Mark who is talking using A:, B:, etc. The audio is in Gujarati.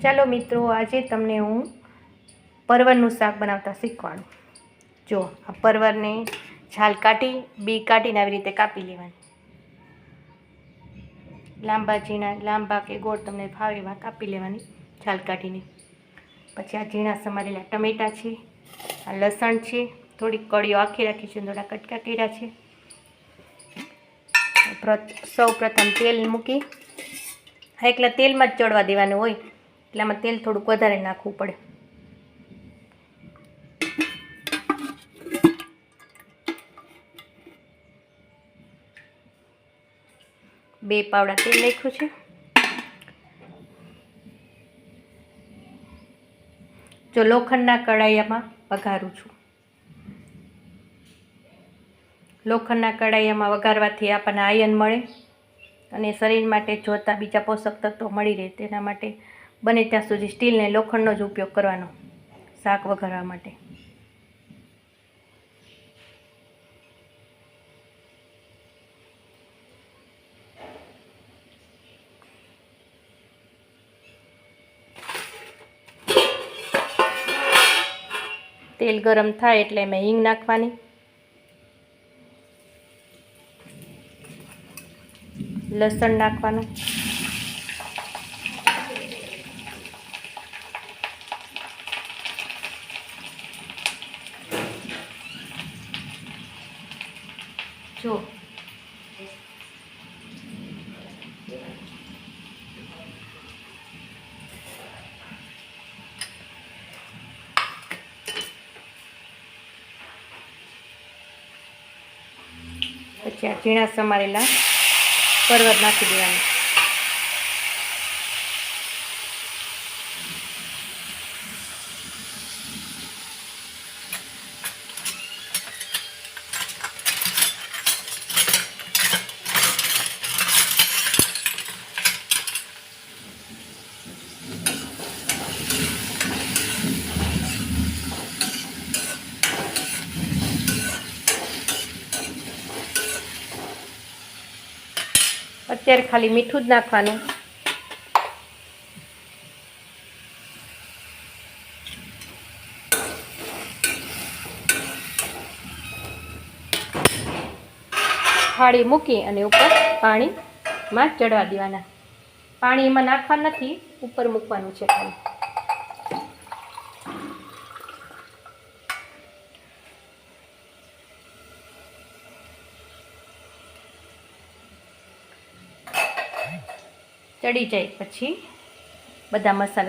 A: ચાલો મિત્રો, આજે તમને હું પરવરનું શાક બનાવતા શીખવાડું। જો આ પરવરને છાલ કાઢી બી કાઢીને આવી રીતે કાપી લેવાની। લાંબા ઝીણા લાંબા કે ગોળ તમને ભાવે એવા કાપી લેવાની છાલ કાઢીને। પછી આ ઝીણા સમારેલા ટમેટાં છે, આ લસણ છે, થોડીક કળીઓ આખી રાખી છે, થોડા કટકા કર્યા છે। સૌ પ્રથમ તેલ મૂકી, એકલા તેલમાં જ ચડવા દેવાનું હોય, એટલે આમાં તેલ થોડુંક વધારે નાખવું પડે। બે પાવડા તેલ નાખ્યું છે। જો લોખંડના કડાઈયામાં વઘારું છું। લોખંડના કડાઈયામાં વઘારવાથી આપણને આયન મળે અને શરીર માટે જોતા બીજા પોષક તત્વો મળી રહે, તેના માટે બને ત્યાં સુધી સ્ટીલ ને લોખંડનો જ ઉપયોગ કરવાનો શાક વઘારવા માટે। તેલ ગરમ થાય એટલે એમાં હિંગ નાખવાની, લસણ નાખવાનું, જો પછી આ ઝીણા સમારેલા પરવર નાખી દેવાનું। અત્યારે ખાલી મીઠું જ નાખવાનું। થાળી મૂકી અને ઉપર પાણીમાં ચડવા દેવાના। પાણી એમાં નાખવાનું નથી, ઉપર મૂકવાનું છે ખાલી। ચડી જાય પછી બધા મસાલા